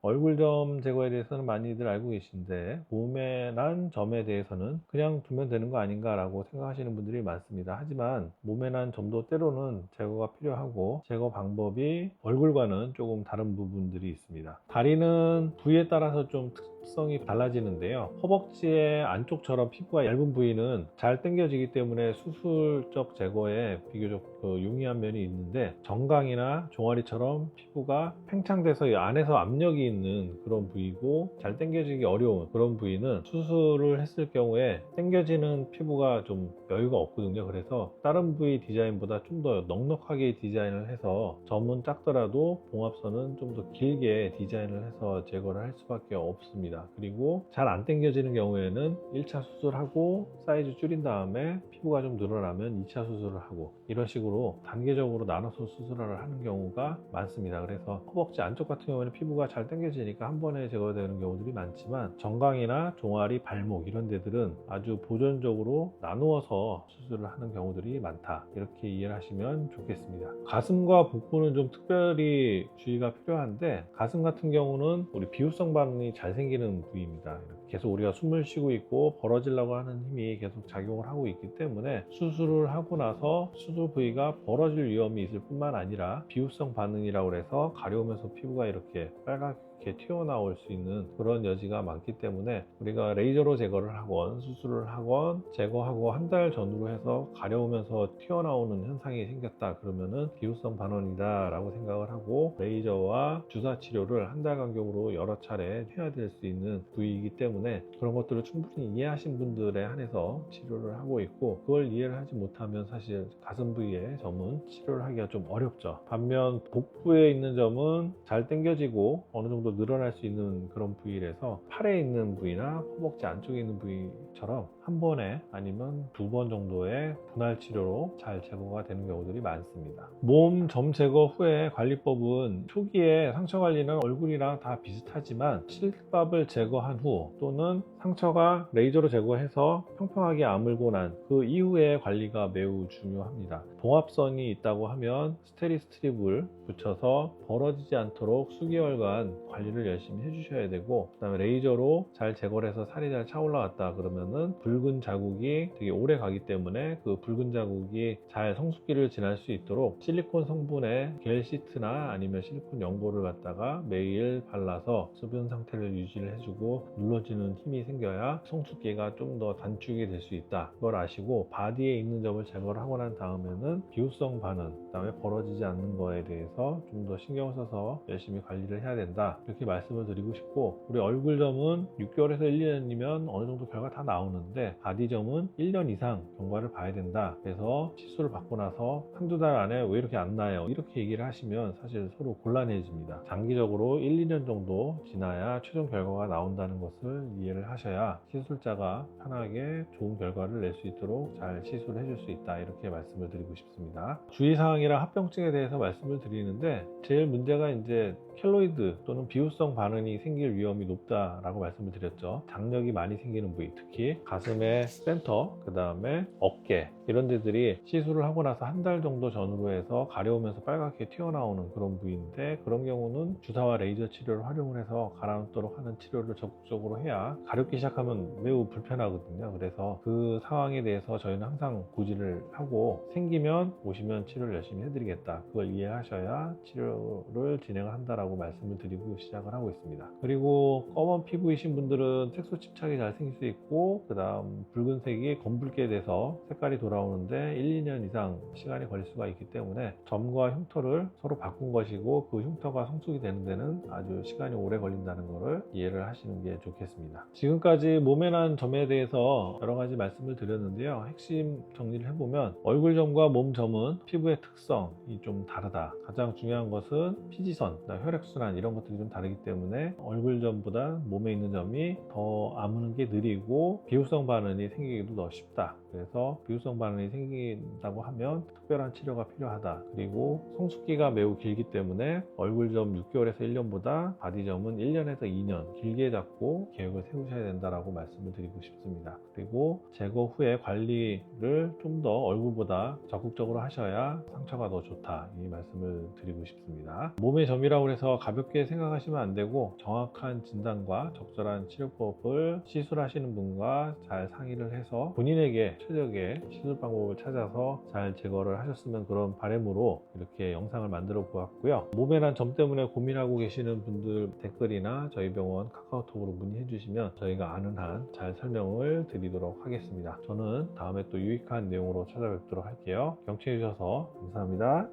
얼굴점 제거에 대해서는 많이들 알고 계신데 몸에 난 점에 대해서는 그냥 두면 되는 거 아닌가 라고 생각하시는 분들이 많습니다. 하지만 몸에 난 점도 때로는 제거가 필요하고 제거 방법이 얼굴과는 조금 다른 부분들이 있습니다. 다리는 부위에 따라서 좀 특성이 달라지는데요, 허벅지의 안쪽처럼 피부가 얇은 부위는 잘 당겨지기 때문에 수술적 제거에 비교적 용이한 면이 있는데, 정강이나 종아리처럼 피부가 팽창돼서 이 안에서 압력이 있는 그런 부위고 잘 당겨지기 어려운 그런 부위는 수술을 했을 경우에 당겨지는 피부가 좀 여유가 없거든요. 그래서 다른 부위 디자인보다 좀 더 넉넉하게 디자인을 해서 점은 작더라도 봉합선은 좀 더 길게 디자인을 해서 제거를 할 수밖에 없습니다. 그리고 잘 안 당겨지는 경우에는 1차 수술하고 사이즈 줄인 다음에 피부가 좀 늘어나면 2차 수술을 하고, 이런 식으로 단계적으로 나눠서 수술을 하는 경우가 많습니다. 그래서 허벅지 안쪽 같은 경우에는 피부가 잘 당겨지니까 한 번에 제거되는 경우들이 많지만, 정강이나 종아리, 발목 이런 데들은 아주 보존적으로 나누어서 수술을 하는 경우들이 많다, 이렇게 이해를 하시면 좋겠습니다. 가슴과 복부는 좀 특별히 주의가 필요한데, 가슴 같은 경우는 우리 비후성 반응이 잘 생기는 부위입니다. 계속 우리가 숨을 쉬고 있고 벌어지려고 하는 힘이 계속 작용을 하고 있기 때문에 수술을 하고 나서 수술 부위가 벌어질 위험이 있을 뿐만 아니라 비후성 반응이라고 해서 가려우면서 피부가 이렇게 빨갛게 튀어나올 수 있는 그런 여지가 많기 때문에, 우리가 레이저로 제거를 하건 수술을 하건 제거하고 한 달 전후로 해서 가려우면서 튀어나오는 현상이 생겼다 그러면은 비후성 반응이다 라고 생각을 하고, 레이저와 주사 치료를 한 달 간격으로 여러 차례 해야 될 수 있는 부위이기 때문에 그런 것들을 충분히 이해하신 분들에 한해서 치료를 하고 있고, 그걸 이해를 하지 못하면 사실 가슴 부위의 점은 치료를 하기가 좀 어렵죠. 반면 복부에 있는 점은 잘 당겨지고 어느 정도 늘어날 수 있는 그런 부위라서 팔에 있는 부위나 허벅지 안쪽에 있는 부위처럼 한 번에 아니면 두 번 정도의 분할 치료로 잘 제거가 되는 경우들이 많습니다. 몸 점 제거 후에 관리법은, 초기에 상처 관리는 얼굴이랑 다 비슷하지만 실밥을 제거한 후 또는 상처가 레이저로 제거해서 평평하게 아물고 난 그 이후의 관리가 매우 중요합니다. 봉합선이 있다고 하면 스테리 스트립을 붙여서 벌어지지 않도록 수개월간 관리를 열심히 해주셔야 되고, 그 다음에 레이저로 잘 제거를 해서 살이 잘 차 올라왔다 그러면은 붉은 자국이 되게 오래 가기 때문에 그 붉은 자국이 잘 성숙기를 지날 수 있도록 실리콘 성분의 겔 시트나 아니면 실리콘 연고를 갖다가 매일 발라서 수분 상태를 유지를 해주고 눌러주는 힘이 생겨야 성숙기가 좀 더 단축이 될 수 있다, 그걸 아시고 바디에 있는 점을 제거를 하고 난 다음에는 비후성 반응, 그 다음에 벌어지지 않는 거에 대해서 좀 더 신경을 써서 열심히 관리를 해야 된다, 이렇게 말씀을 드리고 싶고, 우리 얼굴점은 6개월에서 1년이면 어느 정도 결과 다 나오는데 바디점은 1년 이상 경과를 봐야 된다, 그래서 시술을 받고 나서 한두 달 안에 왜 이렇게 안 나요, 이렇게 얘기를 하시면 사실 서로 곤란해집니다. 장기적으로 1, 2년 정도 지나야 최종 결과가 나온다는 것을 이해를 하셔야 시술자가 편하게 좋은 결과를 낼 수 있도록 잘 시술을 해줄 수 있다, 이렇게 말씀을 드리고 싶습니다. 주의사항이랑 합병증에 대해서 말씀을 드리는데, 제일 문제가 이제 켈로이드 또는 비후성 반응이 생길 위험이 높다라고 말씀을 드렸죠. 장력이 많이 생기는 부위, 특히 가슴의 센터, 그 다음에 어깨 이런 데들이 시술을 하고 나서 한 달 정도 전후로 해서 가려우면서 빨갛게 튀어나오는 그런 부위인데, 그런 경우는 주사와 레이저 치료를 활용을 해서 가라앉도록 하는 치료를 적극적으로 해야, 가렵기 시작하면 매우 불편하거든요. 그래서 그 상황에 대해서 저희는 항상 고지를 하고, 생기면 오시면 치료를 열심히 해드리겠다, 그걸 이해하셔야 치료를 진행을 한다라고 말씀을 드리고 시작을 하고 있습니다. 그리고 검은 피부이신 분들은 색소 침착이 잘 생길 수 있고, 그 다음 붉은색이 검붉게 돼서 색깔이 돌아오는데 1, 2년 이상 시간이 걸릴 수가 있기 때문에 점과 흉터를 서로 바꾼 것이고, 그 흉터가 성숙이 되는 데는 아주 시간이 오래 걸린다는 것을 이해를 하시는 게 좋겠습니다. 지금까지 몸에 난 점에 대해서 여러 가지 말씀을 드렸는데요, 핵심 정리를 해보면 얼굴점과 몸점은 피부의 특성이 좀 다르다. 가장 중요한 것은 피지선, 혈액순환 이런 것들이 좀 다르기 때문에 얼굴점보다 몸에 있는 점이 더 아무는 게 느리고 비후성 반응이 생기기도 더 쉽다. 그래서 비후성 반응이 생긴다고 하면 특별한 치료가 필요하다. 그리고 성숙기가 매우 길기 때문에 얼굴점 6개월에서 1년보다 바디점은 1년에서 2년 길게 잡고 계획을 세우셔야 된다라고 말씀을 드리고 싶습니다. 그리고 제거 후에 관리를 좀 더 얼굴보다 적극적으로 하셔야 상처가 더 좋다, 이 말씀을 드리고 싶습니다. 몸의 점이라고 해서 그래서 가볍게 생각하시면 안 되고 정확한 진단과 적절한 치료법을 시술하시는 분과 잘 상의를 해서 본인에게 최적의 시술 방법을 찾아서 잘 제거를 하셨으면 그런 바람으로 이렇게 영상을 만들어 보았고요. 몸에 난 점 때문에 고민하고 계시는 분들 댓글이나 저희 병원 카카오톡으로 문의해 주시면 저희가 아는 한 잘 설명을 드리도록 하겠습니다. 저는 다음에 또 유익한 내용으로 찾아뵙도록 할게요. 경청해 주셔서 감사합니다.